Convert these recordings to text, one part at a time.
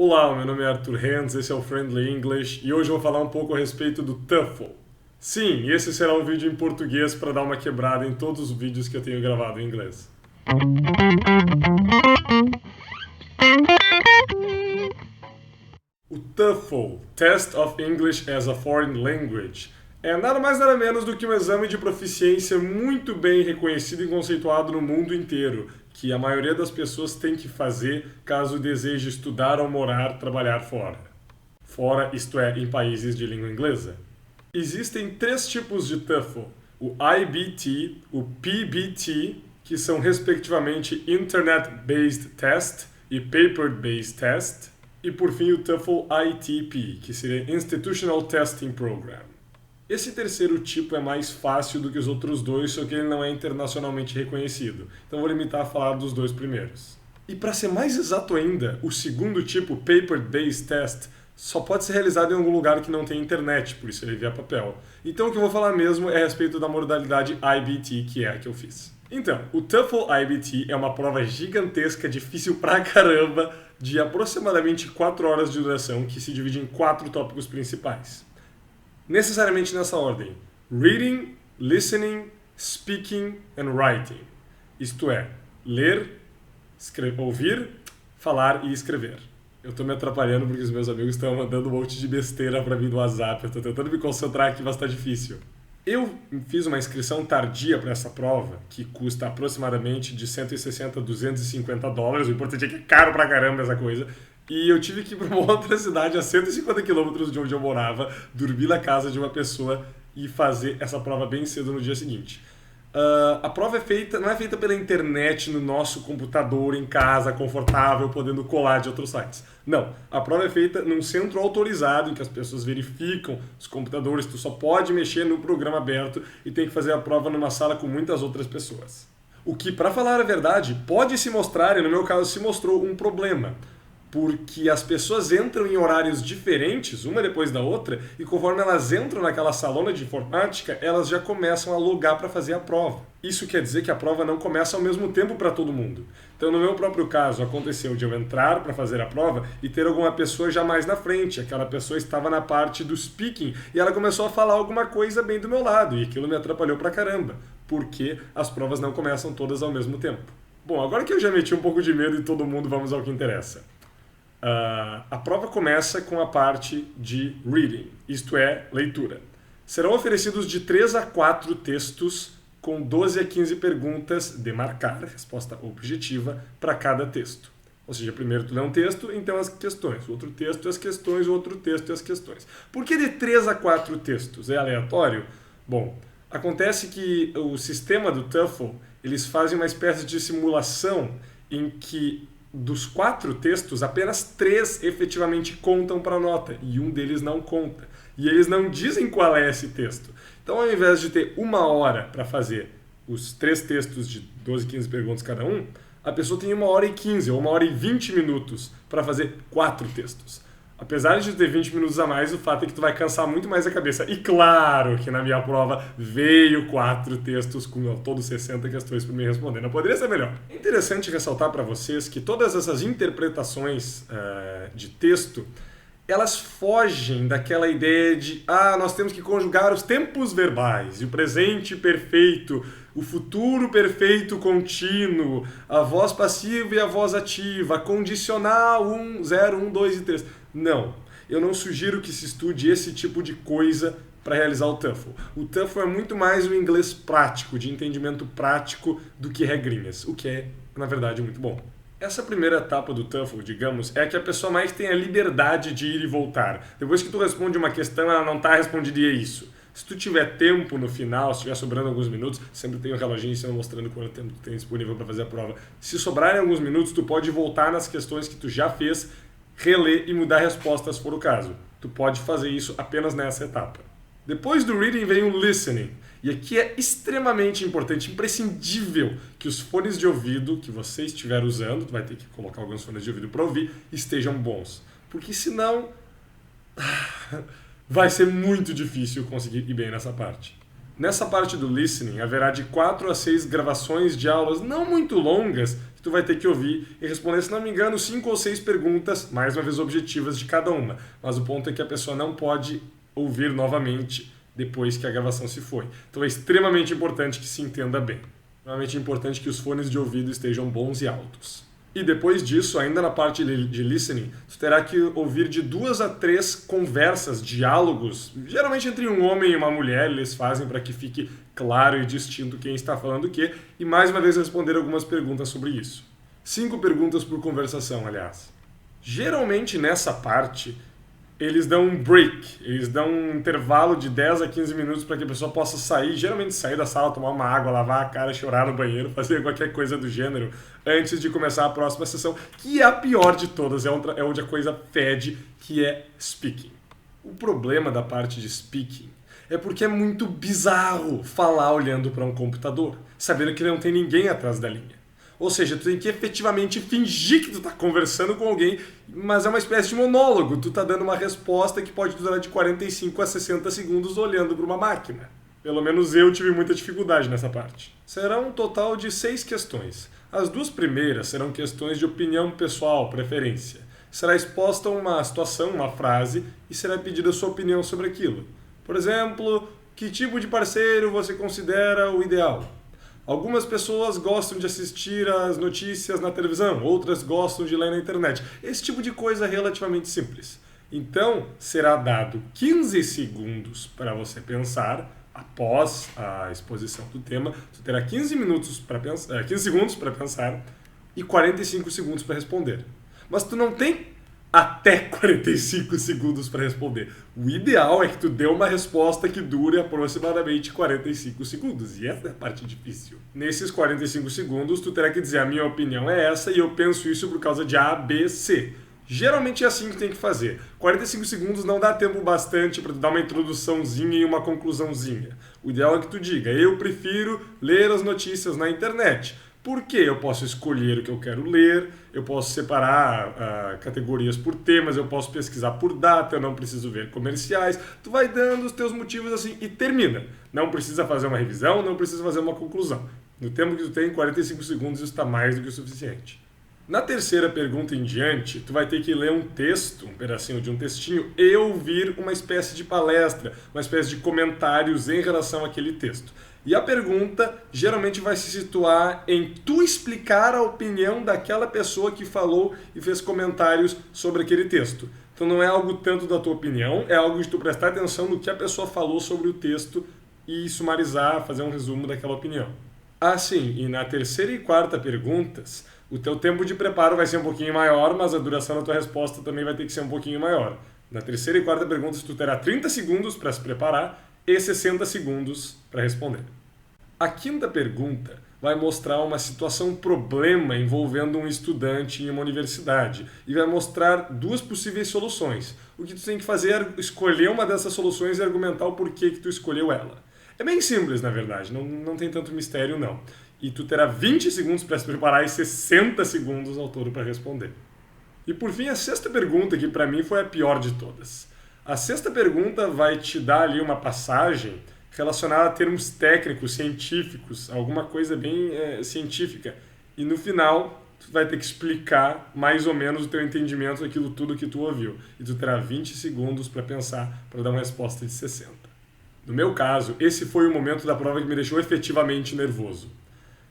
Olá, meu nome é Arthur Renz, esse é o Friendly English e hoje eu vou falar um pouco a respeito do TOEFL. Sim, esse será um vídeo em português para dar uma quebrada em todos os vídeos que eu tenho gravado em inglês. O TOEFL, Test of English as a Foreign Language, é nada mais nada menos do que um exame de proficiência muito bem reconhecido e conceituado no mundo inteiro, que a maioria das pessoas tem que fazer caso deseje estudar ou morar, trabalhar fora. Fora, isto é, em países de língua inglesa. Existem três tipos de TOEFL, o IBT, o PBT, que são respectivamente Internet Based Test e Paper Based Test, e por fim o TOEFL ITP, que seria Institutional Testing Program. Esse terceiro tipo é mais fácil do que os outros dois, só que ele não é internacionalmente reconhecido. Então vou limitar a falar dos dois primeiros. E para ser mais exato ainda, o segundo tipo, Paper Based Test, só pode ser realizado em algum lugar que não tem internet, por isso ele é via papel. Então o que eu vou falar mesmo é a respeito da modalidade IBT, que é a que eu fiz. Então, o TOEFL IBT é uma prova gigantesca, difícil pra caramba, de aproximadamente 4 horas de duração, que se divide em 4 tópicos principais. Necessariamente nessa ordem: reading, listening, speaking and writing. Isto é, ler, ouvir, falar e escrever. Eu estou me atrapalhando porque os meus amigos estão mandando um monte de besteira para mim no WhatsApp. Eu estou tentando me concentrar aqui, mas está difícil. Eu fiz uma inscrição tardia para essa prova, que custa aproximadamente de 160 a 250 dólares. O importante é que é caro pra caramba essa coisa. E eu tive que ir para uma outra cidade a 150 quilômetros de onde eu morava, dormir na casa de uma pessoa e fazer essa prova bem cedo no dia seguinte. A prova não é feita pela internet no nosso computador em casa, confortável, podendo colar de outros sites. Não, a prova é feita num centro autorizado em que as pessoas verificam os computadores, tu só pode mexer no programa aberto e tem que fazer a prova numa sala com muitas outras pessoas. O que, para falar a verdade, pode se mostrar, e no meu caso se mostrou um problema. Porque as pessoas entram em horários diferentes, uma depois da outra, e conforme elas entram naquela salona de informática, elas já começam a logar para fazer a prova. Isso quer dizer que a prova não começa ao mesmo tempo para todo mundo. Então, no meu próprio caso, aconteceu de eu entrar para fazer a prova e ter alguma pessoa já mais na frente. Aquela pessoa estava na parte do speaking e ela começou a falar alguma coisa bem do meu lado, e aquilo me atrapalhou pra caramba, porque as provas não começam todas ao mesmo tempo. Bom, agora que eu já meti um pouco de medo em todo mundo, vamos ao que interessa. A prova começa com a parte de reading, isto é, leitura. Serão oferecidos de 3 a 4 textos com 12 a 15 perguntas de marcar, resposta objetiva, para cada texto. Ou seja, primeiro tu lê um texto, então as questões, outro texto, as questões, outro texto e as questões. Por que de 3 a 4 textos? É aleatório? Bom, acontece que o sistema do TOEFL, eles fazem uma espécie de simulação em que dos 4 textos, apenas 3 efetivamente contam para a nota e um deles não conta. E eles não dizem qual é esse texto. Então, ao invés de ter 1 hora para fazer os 3 textos de 12, 15 perguntas cada um, a pessoa tem 1 hora e 15 ou 1 hora e 20 minutos para fazer 4 textos. Apesar de ter 20 minutos a mais, o fato é que tu vai cansar muito mais a cabeça. E claro que na minha prova veio 4 textos com todos 60 questões para me responder. Não poderia ser melhor. É interessante ressaltar para vocês que todas essas interpretações de texto, elas fogem daquela ideia de nós temos que conjugar os tempos verbais, e o presente perfeito, o futuro perfeito contínuo, a voz passiva e a voz ativa, a condicional 1, 0, 1, 2 e 3. Não, eu não sugiro que se estude esse tipo de coisa para realizar o TOEFL. O TOEFL é muito mais um inglês prático, de entendimento prático, do que regrinhas, o que é, na verdade, muito bom. Essa primeira etapa do TOEFL, digamos, é a que a pessoa mais tem a liberdade de ir e voltar. Depois que tu responde uma questão, ela não está respondida e é isso. Se tu tiver tempo no final, se estiver sobrando alguns minutos, sempre tem um reloginho mostrando quanto tempo tu tem disponível para fazer a prova. Se sobrarem alguns minutos, tu pode voltar nas questões que tu já fez, reler e mudar respostas se for o caso. Tu pode fazer isso apenas nessa etapa. Depois do reading vem o listening. E aqui é extremamente importante, imprescindível que os fones de ouvido que você estiver usando, tu vai ter que colocar alguns fones de ouvido para ouvir, estejam bons. Porque senão vai ser muito difícil conseguir ir bem nessa parte. Nessa parte do listening, haverá de 4 a 6 gravações de aulas não muito longas que tu vai ter que ouvir e responder, se não me engano, 5 ou 6 perguntas, mais uma vez objetivas de cada uma. Mas o ponto é que a pessoa não pode ouvir novamente depois que a gravação se foi. Então é extremamente importante que se entenda bem. Extremamente importante que os fones de ouvido estejam bons e altos. E depois disso, ainda na parte de listening, tu terá que ouvir de 2 a 3 conversas, diálogos, geralmente entre um homem e uma mulher, eles fazem para que fique claro e distinto quem está falando o quê, e mais uma vez responder algumas perguntas sobre isso. 5 perguntas por conversação, aliás. Geralmente nessa parte, eles dão um break, eles dão um intervalo de 10 a 15 minutos para que a pessoa possa sair, geralmente sair da sala, tomar uma água, lavar a cara, chorar no banheiro, fazer qualquer coisa do gênero, antes de começar a próxima sessão, que é a pior de todas, é onde a coisa fede, que é speaking. O problema da parte de speaking é porque é muito bizarro falar olhando para um computador, sabendo que não tem ninguém atrás da linha. Ou seja, tu tem que efetivamente fingir que tu tá conversando com alguém, mas é uma espécie de monólogo. Tu tá dando uma resposta que pode durar de 45 a 60 segundos olhando para uma máquina. Pelo menos eu tive muita dificuldade nessa parte. Será um total de 6 questões. As 2 primeiras serão questões de opinião pessoal, preferência. Será exposta uma situação, uma frase, e será pedida a sua opinião sobre aquilo. Por exemplo, que tipo de parceiro você considera o ideal? Algumas pessoas gostam de assistir as notícias na televisão, outras gostam de ler na internet. Esse tipo de coisa é relativamente simples. Então, será dado 15 segundos para você pensar, após a exposição do tema. Tu terá 15 segundos para pensar e 45 segundos para responder. Mas tu não tem até 45 segundos para responder. O ideal é que tu dê uma resposta que dure aproximadamente 45 segundos. E essa é a parte difícil. Nesses 45 segundos, tu terá que dizer: a minha opinião é essa e eu penso isso por causa de A, B, C. Geralmente é assim que tem que fazer. 45 segundos não dá tempo bastante para tu dar uma introduçãozinha e uma conclusãozinha. O ideal é que tu diga: eu prefiro ler as notícias na internet. Por quê? Eu posso escolher o que eu quero ler, eu posso separar categorias por temas, eu posso pesquisar por data, eu não preciso ver comerciais. Tu vai dando os teus motivos assim e termina. Não precisa fazer uma revisão, não precisa fazer uma conclusão. No tempo que tu tem, 45 segundos, isso está mais do que o suficiente. Na terceira pergunta em diante, tu vai ter que ler um texto, um pedacinho de um textinho, e ouvir uma espécie de palestra, uma espécie de comentários em relação àquele texto. E a pergunta geralmente vai se situar em tu explicar a opinião daquela pessoa que falou e fez comentários sobre aquele texto. Então não é algo tanto da tua opinião, é algo de tu prestar atenção no que a pessoa falou sobre o texto e sumarizar, fazer um resumo daquela opinião. Sim, e na terceira e quarta perguntas, o teu tempo de preparo vai ser um pouquinho maior, mas a duração da tua resposta também vai ter que ser um pouquinho maior. Na terceira e quarta perguntas, tu terá 30 segundos para se preparar e 60 segundos para responder. A quinta pergunta vai mostrar uma situação problema envolvendo um estudante em uma universidade e vai mostrar 2 possíveis soluções. O que tu tem que fazer é escolher uma dessas soluções e argumentar o porquê que tu escolheu ela. É bem simples, na verdade, não tem tanto mistério não. E tu terá 20 segundos para se preparar e 60 segundos ao todo para responder. E por fim, a sexta pergunta, que para mim foi a pior de todas. A sexta pergunta vai te dar ali uma passagem relacionada a termos técnicos, científicos, alguma coisa bem científica. E no final, tu vai ter que explicar mais ou menos o teu entendimento daquilo tudo que tu ouviu. E tu terá 20 segundos para pensar, para dar uma resposta de 60. No meu caso, esse foi o momento da prova que me deixou efetivamente nervoso.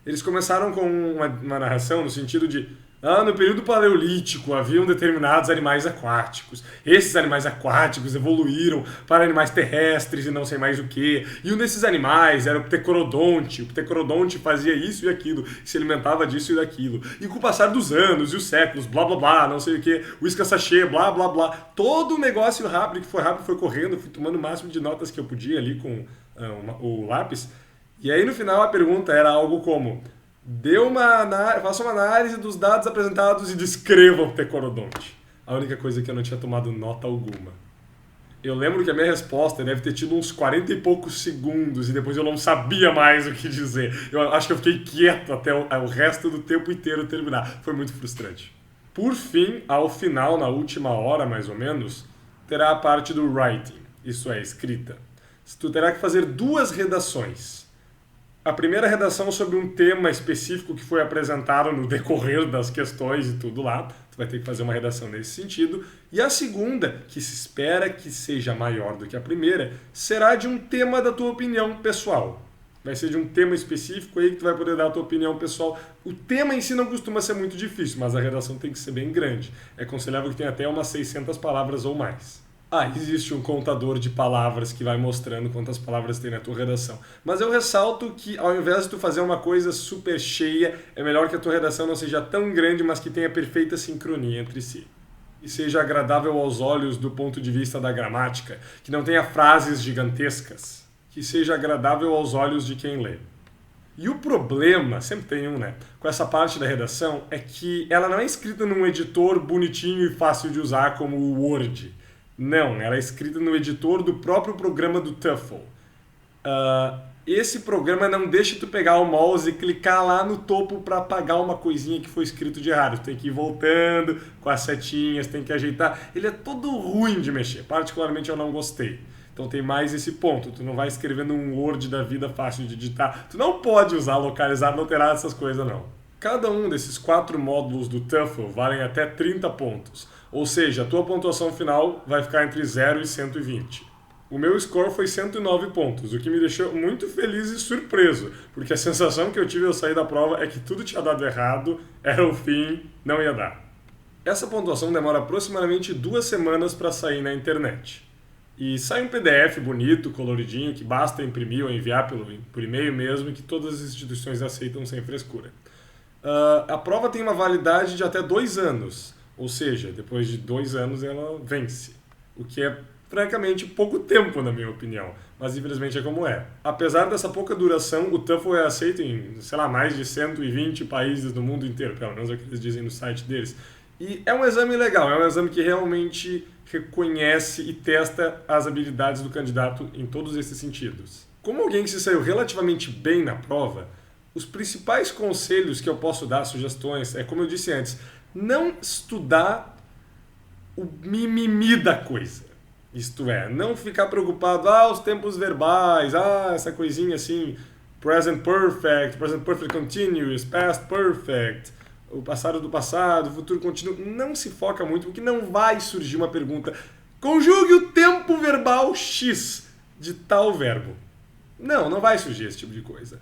Eles começaram com uma narração no sentido de: no período paleolítico haviam determinados animais aquáticos. Esses animais aquáticos evoluíram para animais terrestres e não sei mais o que. E um desses animais era o ptecorodonte. O ptecorodonte fazia isso e aquilo, se alimentava disso e daquilo. E com o passar dos anos e os séculos, blá blá blá, não sei o que, o escassachê, blá blá blá. Todo o negócio rápido, foi correndo, fui tomando o máximo de notas que eu podia ali com o lápis. E aí no final a pergunta era algo como: faça uma análise dos dados apresentados e descreva o ptecorodonte. A única coisa que eu não tinha tomado nota alguma. Eu lembro que a minha resposta deve ter tido uns 40 e poucos segundos e depois eu não sabia mais o que dizer. Eu acho que eu fiquei quieto até o resto do tempo inteiro terminar. Foi muito frustrante. Por fim, ao final, na última hora mais ou menos, terá a parte do writing, isso é, escrita. Tu terá que fazer 2 redações. A primeira redação sobre um tema específico que foi apresentado no decorrer das questões e tudo lá. Tu vai ter que fazer uma redação nesse sentido. E a segunda, que se espera que seja maior do que a primeira, será de um tema da tua opinião pessoal. Vai ser de um tema específico aí que tu vai poder dar a tua opinião pessoal. O tema em si não costuma ser muito difícil, mas a redação tem que ser bem grande. É aconselhável que tenha até umas 600 palavras ou mais. Existe um contador de palavras que vai mostrando quantas palavras tem na tua redação. Mas eu ressalto que ao invés de tu fazer uma coisa super cheia, é melhor que a tua redação não seja tão grande, mas que tenha perfeita sincronia entre si. E seja agradável aos olhos do ponto de vista da gramática, que não tenha frases gigantescas, que seja agradável aos olhos de quem lê. E o problema, sempre tem um, com essa parte da redação, é que ela não é escrita num editor bonitinho e fácil de usar como o Word. Não, ela é escrita no editor do próprio programa do TOEFL. Esse programa não deixa tu pegar o mouse e clicar lá no topo para apagar uma coisinha que foi escrito de errado. Tu tem que ir voltando com as setinhas, tem que ajeitar. Ele é todo ruim de mexer, particularmente eu não gostei. Então tem mais esse ponto, tu não vai escrevendo um Word da vida fácil de digitar. Tu não pode usar localizar, não terá essas coisas não. Cada um desses 4 módulos do TOEFL valem até 30 pontos. Ou seja, a tua pontuação final vai ficar entre 0 e 120. O meu score foi 109 pontos, o que me deixou muito feliz e surpreso, porque a sensação que eu tive ao sair da prova é que tudo tinha dado errado, era o fim, não ia dar. Essa pontuação demora aproximadamente 2 semanas para sair na internet. E sai um PDF bonito, coloridinho, que basta imprimir ou enviar por e-mail mesmo, que todas as instituições aceitam sem frescura. A prova tem uma validade de até 2 anos, ou seja, depois de 2 anos ela vence, o que é francamente pouco tempo na minha opinião, mas infelizmente é como é. Apesar dessa pouca duração, o TOEFL é aceito em, mais de 120 países no mundo inteiro, pelo menos é o que eles dizem no site deles. E é um exame legal, é um exame que realmente reconhece e testa as habilidades do candidato em todos esses sentidos. Como alguém que se saiu relativamente bem na prova, os principais conselhos que eu posso dar, sugestões, é como eu disse antes, não estudar o mimimi da coisa. Isto é, não ficar preocupado, os tempos verbais, essa coisinha assim, present perfect continuous, past perfect, o passado do passado, o futuro contínuo. Não se foca muito, porque não vai surgir uma pergunta, conjugue o tempo verbal X de tal verbo. Não vai surgir esse tipo de coisa.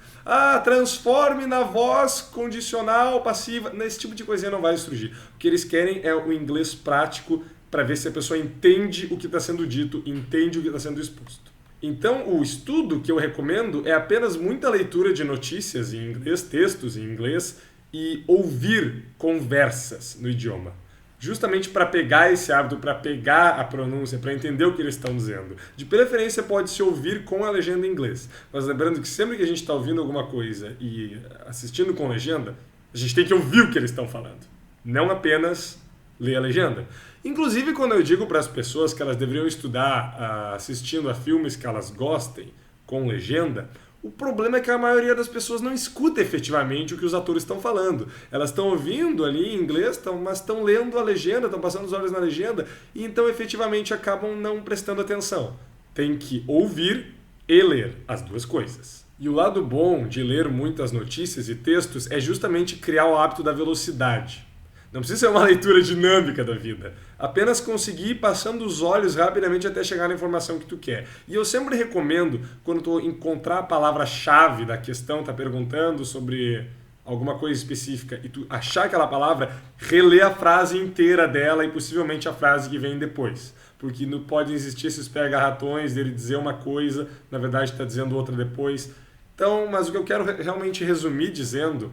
Transforme na voz condicional, passiva. Esse tipo de coisinha não vai surgir. O que eles querem é o inglês prático para ver se a pessoa entende o que está sendo dito, entende o que está sendo exposto. Então, o estudo que eu recomendo é apenas muita leitura de notícias em inglês, textos em inglês e ouvir conversas no idioma. Justamente para pegar esse hábito, para pegar a pronúncia, para entender o que eles estão dizendo. De preferência pode se ouvir com a legenda em inglês. Mas lembrando que sempre que a gente está ouvindo alguma coisa e assistindo com legenda, a gente tem que ouvir o que eles estão falando. Não apenas ler a legenda. Inclusive quando eu digo para as pessoas que elas deveriam estudar assistindo a filmes que elas gostem com legenda, o problema é que a maioria das pessoas não escuta efetivamente o que os atores estão falando. Elas estão ouvindo ali em inglês, mas estão lendo a legenda, estão passando os olhos na legenda, e então efetivamente acabam não prestando atenção. Tem que ouvir e ler as duas coisas. E o lado bom de ler muitas notícias e textos é justamente criar o hábito da velocidade. Não precisa ser uma leitura dinâmica da vida. Apenas conseguir ir passando os olhos rapidamente até chegar na informação que tu quer. E eu sempre recomendo, quando tu encontrar a palavra-chave da questão, tá perguntando sobre alguma coisa específica e tu achar aquela palavra, reler a frase inteira dela e possivelmente a frase que vem depois. Porque não pode existir esses pega-ratões dele dizer uma coisa, na verdade está dizendo outra depois. Então, mas o que eu quero realmente resumir dizendo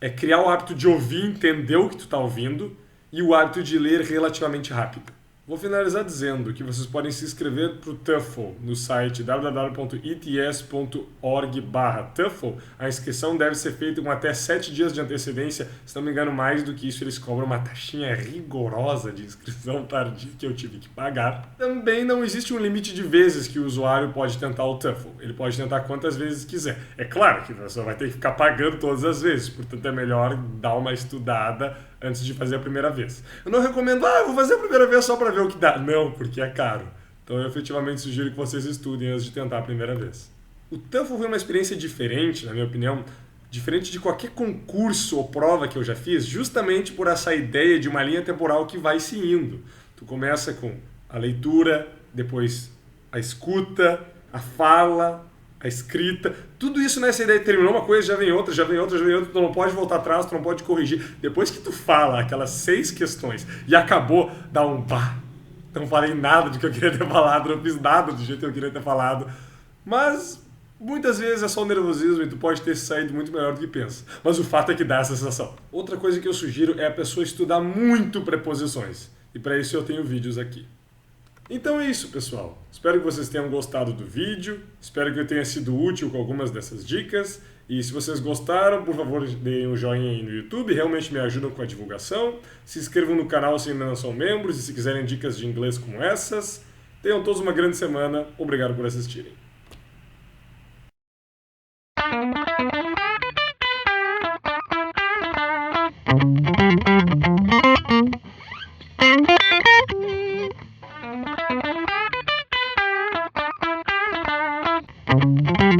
é criar o hábito de ouvir, entender o que tu está ouvindo e o hábito de ler relativamente rápido. Vou finalizar dizendo que vocês podem se inscrever para o TOEFL no site www.ets.org/TOEFL. A inscrição deve ser feita com até 7 dias de antecedência. Se não me engano, mais do que isso, eles cobram uma taxinha rigorosa de inscrição tardia que eu tive que pagar. Também não existe um limite de vezes que o usuário pode tentar o TOEFL. Ele pode tentar quantas vezes quiser. É claro que você vai ter que ficar pagando todas as vezes, portanto é melhor dar uma estudada antes de fazer a primeira vez. Eu não recomendo, eu vou fazer a primeira vez só para ver o que dá. Não, porque é caro. Então eu efetivamente sugiro que vocês estudem antes de tentar a primeira vez. O TOEFL foi uma experiência diferente, na minha opinião, diferente de qualquer concurso ou prova que eu já fiz, justamente por essa ideia de uma linha temporal que vai se indo. Tu começa com a leitura, depois a escuta, a fala, a escrita, tudo isso nessa ideia, terminou uma coisa, já vem outra, já vem outra, já vem outra, tu não pode voltar atrás, tu não pode corrigir. Depois que tu fala aquelas 6 questões e acabou, dá um pá, não falei nada do que eu queria ter falado, não fiz nada do jeito que eu queria ter falado, mas muitas vezes é só o nervosismo e tu pode ter saído muito melhor do que pensa. Mas o fato é que dá essa sensação. Outra coisa que eu sugiro é a pessoa estudar muito preposições. E para isso eu tenho vídeos aqui. Então é isso, pessoal. Espero que vocês tenham gostado do vídeo. Espero que eu tenha sido útil com algumas dessas dicas. E se vocês gostaram, por favor, deem um joinha aí no YouTube. Realmente me ajudam com a divulgação. Se inscrevam no canal se ainda não são membros. E se quiserem dicas de inglês como essas. Tenham todos uma grande semana. Obrigado por assistirem.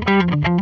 Thank you.